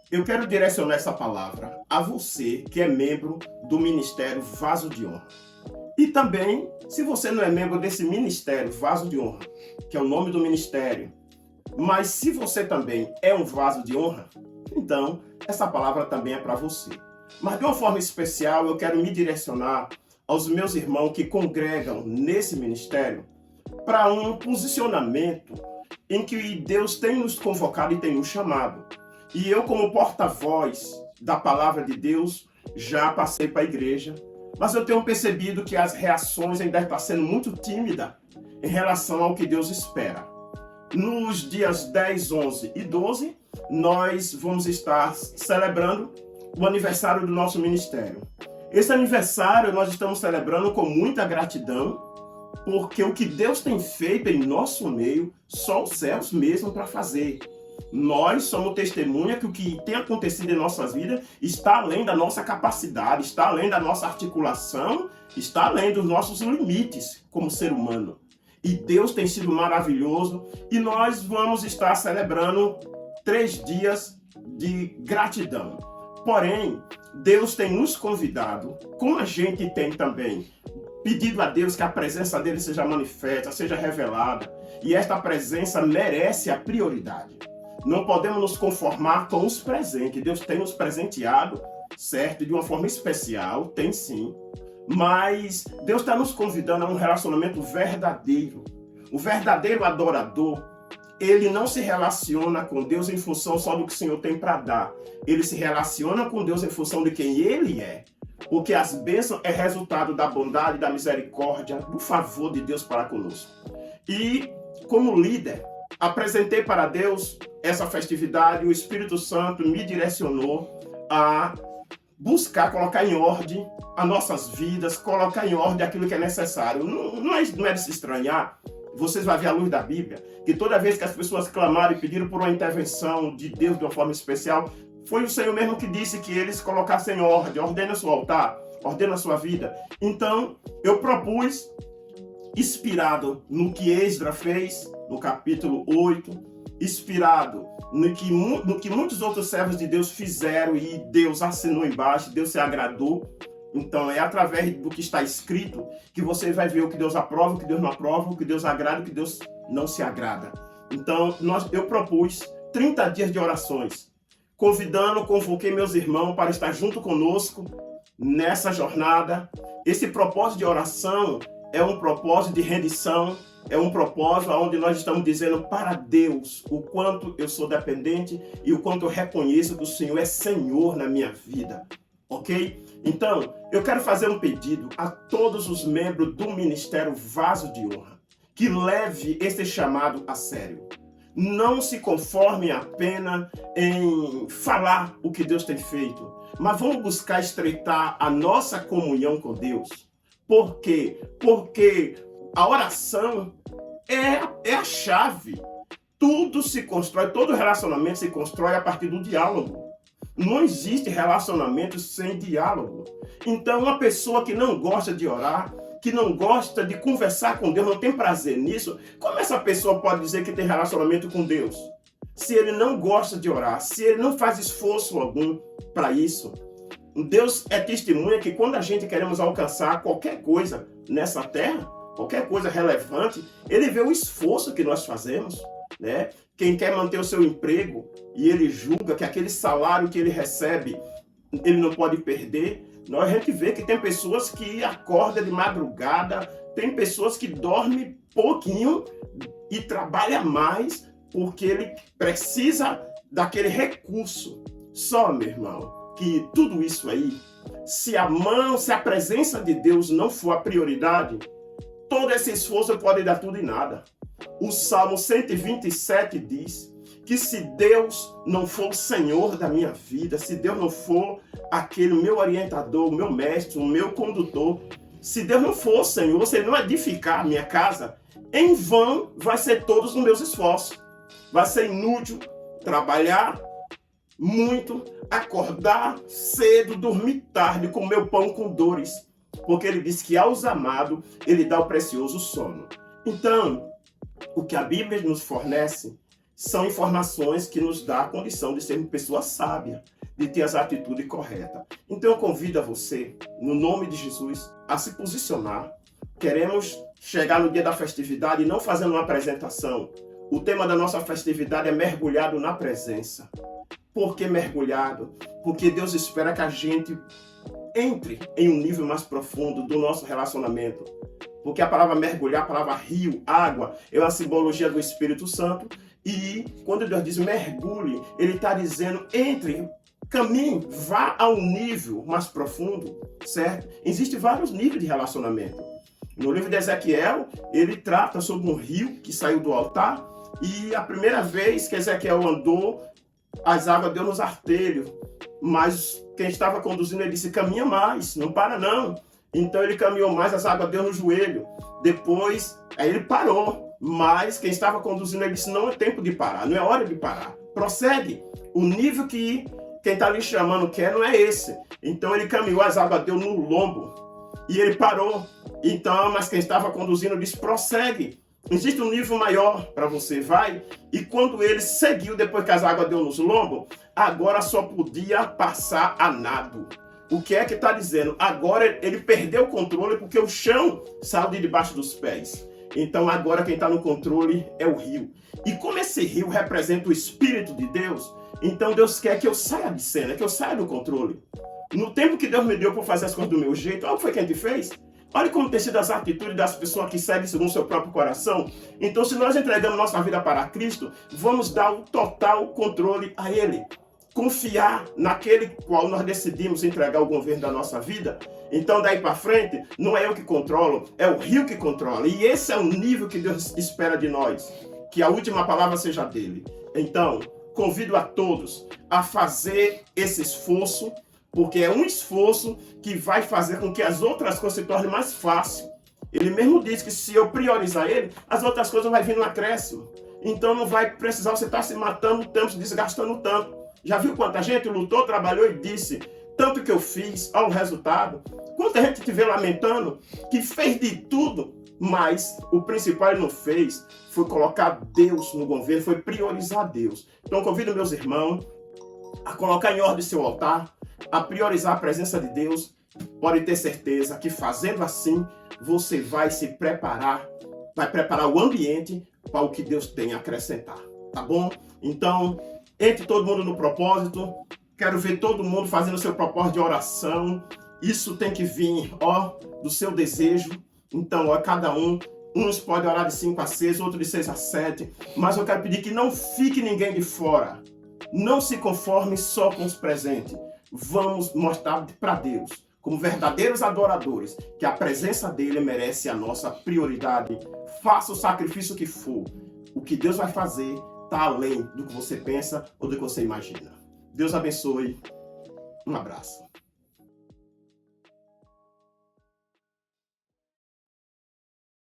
Eu quero direcionar essa palavra a você que é membro do Ministério Vaso de Honra. E também, se você não é membro desse Ministério Vaso de Honra, que é o nome do ministério, mas se você também é um vaso de honra, então essa palavra também é para você. Mas de uma forma especial, eu quero me direcionar aos meus irmãos que congregam nesse ministério para um posicionamento em que Deus tem nos convocado e tem nos chamado. E eu, como porta-voz da palavra de Deus, já passei para a igreja, mas eu tenho percebido que as reações ainda estão sendo muito tímidas em relação ao que Deus espera. Nos dias 10, 11 e 12, nós vamos estar celebrando o aniversário do nosso ministério. Esse aniversário nós estamos celebrando com muita gratidão, porque o que Deus tem feito em nosso meio, só os céus mesmo para fazer. Nós somos testemunha que o que tem acontecido em nossas vidas está além da nossa capacidade, está além da nossa articulação, está além dos nossos limites como ser humano. E Deus tem sido maravilhoso e nós vamos estar celebrando 3 dias de gratidão. Porém, Deus tem nos convidado, como a gente tem também pedido a Deus que a presença dele seja manifesta, seja revelada, e esta presença merece a prioridade. Não podemos nos conformar com os presentes. Deus tem nos presenteado, certo? De uma forma especial, tem sim. Mas Deus está nos convidando a um relacionamento verdadeiro. O verdadeiro adorador, ele não se relaciona com Deus em função só do que o Senhor tem para dar. Ele se relaciona com Deus em função de quem Ele é. Porque as bênçãos é resultado da bondade, da misericórdia, do favor de Deus para conosco. E, como líder, apresentei para Deus essa festividade, o Espírito Santo me direcionou a buscar, colocar em ordem as nossas vidas, colocar em ordem aquilo que é necessário. Não é de se estranhar, vocês vão ver a luz da Bíblia, que toda vez que as pessoas clamaram e pediram por uma intervenção de Deus de uma forma especial, foi o Senhor mesmo que disse que eles colocassem em ordem, ordena seu altar, ordena a sua vida. Então, eu propus, inspirado no que Esdras fez, no capítulo 8, inspirado no que muitos outros servos de Deus fizeram e Deus assinou embaixo, Deus se agradou. Então é através do que está escrito que você vai ver o que Deus aprova, o que Deus não aprova, o que Deus agrada, o que Deus não se agrada. Então eu propus 30 dias de orações, convoquei meus irmãos para estar junto conosco nessa jornada. Esse propósito de oração é um propósito de rendição, é um propósito onde nós estamos dizendo para Deus o quanto eu sou dependente e o quanto eu reconheço que o Senhor é Senhor na minha vida, ok? Então, eu quero fazer um pedido a todos os membros do Ministério Vaso de Honra, que leve esse chamado a sério. Não se conforme apenas em falar o que Deus tem feito, mas vamos buscar estreitar a nossa comunhão com Deus. Por quê? Porque a oração é a chave. Tudo se constrói, todo relacionamento se constrói a partir do diálogo. Não existe relacionamento sem diálogo. Então, uma pessoa que não gosta de orar, que não gosta de conversar com Deus, não tem prazer nisso, como essa pessoa pode dizer que tem relacionamento com Deus? Se ele não gosta de orar, se ele não faz esforço algum para isso. Deus é testemunha que quando a gente queremos alcançar qualquer coisa nessa terra, qualquer coisa relevante, ele vê o esforço que nós fazemos, né? Quem quer manter o seu emprego e ele julga que aquele salário que ele recebe, ele não pode perder, a gente vê que tem pessoas que acordam de madrugada, tem pessoas que dormem pouquinho e trabalham mais porque ele precisa daquele recurso. Só, meu irmão, que tudo isso aí, se a presença de Deus não for a prioridade, todo esse esforço pode dar tudo em nada. O Salmo 127 diz que se Deus não for o Senhor da minha vida, se Deus não for aquele meu orientador, o meu mestre, o meu condutor, se Deus não for o Senhor, se Ele não edificar a minha casa, em vão vai ser todos os meus esforços. Vai ser inútil trabalhar muito, acordar cedo, dormir tarde, comer pão com dores, porque Ele diz que aos amados Ele dá o precioso sono. Então, o que a Bíblia nos fornece são informações que nos dão a condição de sermos pessoas sábias, de ter as atitudes corretas. Então eu convido a você, no nome de Jesus, a se posicionar. Queremos chegar no dia da festividade não fazendo uma apresentação. O tema da nossa festividade é mergulhado na presença. Por que mergulhado? Porque Deus espera que a gente entre em um nível mais profundo do nosso relacionamento. Porque a palavra mergulhar, a palavra rio, água, é uma simbologia do Espírito Santo. E quando Deus diz mergulhe, Ele está dizendo entre, caminhe, vá a um nível mais profundo, certo? Existem vários níveis de relacionamento. No livro de Ezequiel, ele trata sobre um rio que saiu do altar e a primeira vez que Ezequiel andou, as águas deu nos artelhos, mas quem estava conduzindo ele disse, caminha mais, não para não. Então ele caminhou mais, as águas deu no joelho. Depois, aí ele parou, mas quem estava conduzindo ele disse, não é tempo de parar, não é hora de parar. Prossegue. O nível que quem está lhe chamando quer não é esse. Então ele caminhou, as águas deu no lombo e ele parou. Então, mas quem estava conduzindo disse, prossegue. Existe um nível maior para você, vai. E quando ele seguiu, depois que as águas deu nos lombos, agora só podia passar a nado. O que é que está dizendo? Agora ele perdeu o controle porque o chão saiu de debaixo dos pés. Então agora quem está no controle é o rio. E como esse rio representa o Espírito de Deus, então Deus quer que eu saia de cena, que eu saia do controle. No tempo que Deus me deu para fazer as coisas do meu jeito, olha o que foi que a gente fez. Olha como tem sido as atitudes das pessoas que seguem segundo o seu próprio coração. Então, se nós entregamos nossa vida para Cristo, vamos dar o total controle a Ele. Confiar naquele qual nós decidimos entregar o governo da nossa vida. Então, daí para frente, não é eu que controlo, é o rio que controla. E esse é o nível que Deus espera de nós. Que a última palavra seja dele. Então, convido a todos a fazer esse esforço, porque é um esforço que vai fazer com que as outras coisas se tornem mais fáceis. Ele mesmo diz que se eu priorizar ele, as outras coisas vão vir no acréscimo. Então não vai precisar você estar se matando tanto, se desgastando tanto. Já viu quanta gente lutou, trabalhou e disse, tanto que eu fiz, olha o resultado. Quanta gente te vê lamentando, que fez de tudo, mas o principal ele não fez, foi colocar Deus no governo, foi priorizar Deus. Então convido meus irmãos a colocar em ordem seu altar, a priorizar a presença de Deus. Pode ter certeza que fazendo assim, você vai se preparar, vai preparar o ambiente para o que Deus tem a acrescentar, tá bom? Então, entre todo mundo no propósito, quero ver todo mundo fazendo o seu propósito de oração. Isso tem que vir, do seu desejo. Então, cada um, uns podem orar de 5 a 6, outros de 6 a 7, mas eu quero pedir que não fique ninguém de fora. Não se conforme só com os presentes. Vamos mostrar para Deus, como verdadeiros adoradores, que a presença dele merece a nossa prioridade. Faça o sacrifício que for. O que Deus vai fazer está além do que você pensa ou do que você imagina. Deus abençoe. Um abraço.